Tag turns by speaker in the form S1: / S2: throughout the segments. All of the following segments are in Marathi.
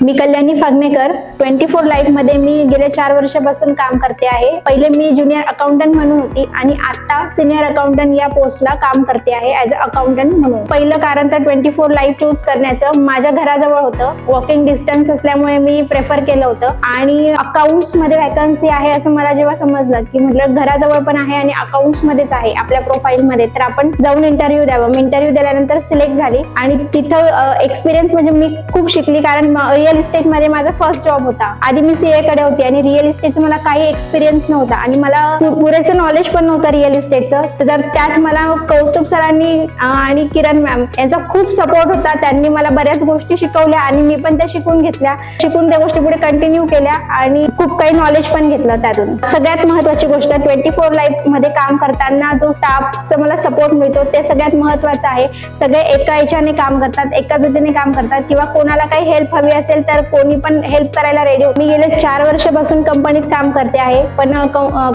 S1: मी कल्याणी फागणेकर 24 लाईफ मध्ये मी गेल्या 4 वर्षापासून काम करते आहे। पहिले मी ज्युनियर अकाउंटंट म्हणून होती आणि आता सिनियर अकाउंटंट या पोस्टला काम करते आहे ऍज अ अकाउंटंट म्हणून। पहिलं कारण तर 24 लाईफ चूज करण्याचं माझ्या घराजवळ होतं, वॉकिंग डिस्टन्स असल्यामुळे मी प्रेफर केलं होतं आणि अकाउंट्स मध्ये वॅकन्सी आहे असं मला जेव्हा समजलं की म्हटलं घराजवळ पण आहे आणि अकाउंट्स मध्येच आहे आपल्या प्रोफाईल मध्ये, तर आपण जाऊन इंटरव्ह्यू द्यावा। मी इंटरव्ह्यू दिल्यानंतर सिलेक्ट झाली आणि तिथं एक्सपिरियन्स म्हणजे मी खूप शिकली, कारण रिअल इस्टेट मध्ये माझा फर्स्ट जॉब होता। आधी मी सीए कडे होती आणि रिअल इस्टेटचं मला काही एक्सपिरियन्स नव्हता आणि मला पुरेसं नॉलेज पण नव्हतं रिअल इस्टेटचं। तर त्यात मला कौस्तुभ सरांनी आणि किरण मॅम यांचा खूप सपोर्ट होता। त्यांनी मला बऱ्याच गोष्टी शिकवल्या आणि मी पण त्या शिकून घेतल्या, शिकून त्या गोष्टी पुढे कंटिन्यू केल्या आणि खूप काही नॉलेज पण घेतलं त्यातून। सगळ्यात महत्त्वाची गोष्ट 24 लाईफ मध्ये काम करताना जो स्टाफचा मला सपोर्ट मिळतो ते सगळ्यात महत्त्वाचं आहे। सगळे एका याच्याने काम करतात, एका जुटीने काम करतात, किंवा कोणाला काही हेल्प हवी असेल तर कोणी पण हेल्प करायला रेडी। मी गेले 4 वर्षापासून कंपनीत काम करते आहे, पण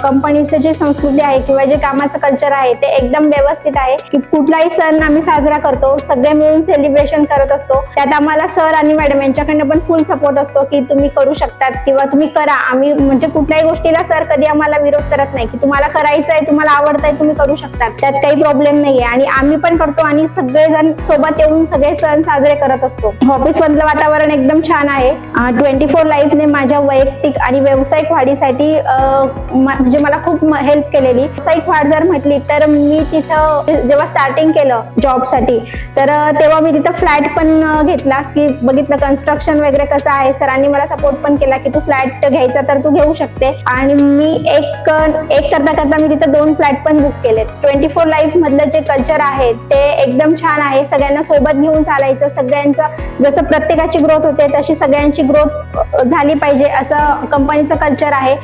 S1: कंपनीचं जे संस्कृती आहे किंवा जे कामाचं कल्चर आहे ते एकदम व्यवस्थित आहे की कुठलाही सण आम्ही साजरा करतो, सगळे मिळून सेलिब्रेशन करत असतो। त्यात आम्हाला सर आणि मॅडम यांच्याकडनं पण फुल सपोर्ट असतो की तुम्ही करू शकतात किंवा तुम्ही करा। आम्ही म्हणजे कुठल्याही गोष्टीला सर कधी आम्हाला विरोध करत नाही की तुम्हाला करायचं आहे, तुम्हाला आवडतंय, तुम्ही करू शकतात, त्यात काही प्रॉब्लेम नाहीये आणि आम्ही पण करतो आणि सगळेजण सोबत येऊन सगळे सण साजरे करत असतो। ऑफिस मधलं वातावरण एकदम छान आहे। 24 लाईफने माझ्या वैयक्तिक आणि व्यावसायिक वाढीसाठी म्हणजे मला खूप हेल्प केलेली। व्यावसायिक वाढ जर म्हटली तर मी तिथं जेव्हा स्टार्टिंग केलं जॉबसाठी तर तेव्हा मी तिथं फ्लॅट पण घेतला की बघितलं कन्स्ट्रक्शन वगैरे कसं आहे। सरांनी मला सपोर्ट पण केला की तू फ्लॅट घ्यायचा तर तू घेऊ शकते आणि मी एक करता करता मी तिथं 2 फ्लॅट पण बुक केलेत। 24 लाईफ मधलं जे कल्चर आहे ते एकदम छान आहे। सगळ्यांना सोबत घेऊन चालायचं, सगळ्यांचं जसं प्रत्येकाची ग्रोथ होते तशी सगळ्यांची ग्रोथ झाली पाहिजे असं कंपनीचं कल्चर आहे।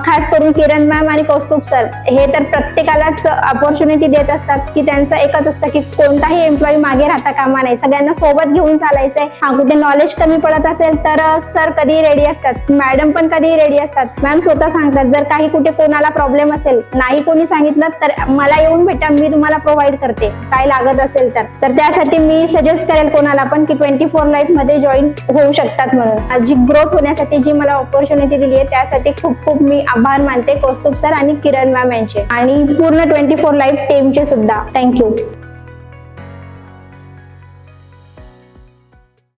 S1: खास करून किरण मॅम आणि कौस्तुभ सर हे तर प्रत्येकालाच अपॉर्च्युनिटी देत असतात की त्यांचं एकच असतं की कोणताही एम्प्लॉई मागे राहता कामा नये, सगळ्यांना सोबत घेऊन चालायचंय। हा कुठे नॉलेज कमी पडत असेल तर सर कधी रेडी असतात, मॅडम पण कधी रेडी असतात। मॅम स्वतः सांगतात जर काही कुठे कोणाला प्रॉब्लेम असेल, नाही कोणी सांगितलं तर मला येऊन भेटा, मी तुम्हाला प्रोव्हाइड करते काय लागत असेल तर त्यासाठी मी सजेस्ट करेल कोणाला पण की 24 लाईफ मध्ये जॉईन होऊ शकतात म्हणून। माझी ग्रोथ होण्यासाठी जी मला ऑपॉर्च्युनिटी दिली आहे त्यासाठी खूप खूप मी आभार मानते कौस्तुभ सर आणि किरण मॅम यांचे आणि पूर्ण 24 लाईफ टीमचे सुद्धा। थँक्यू।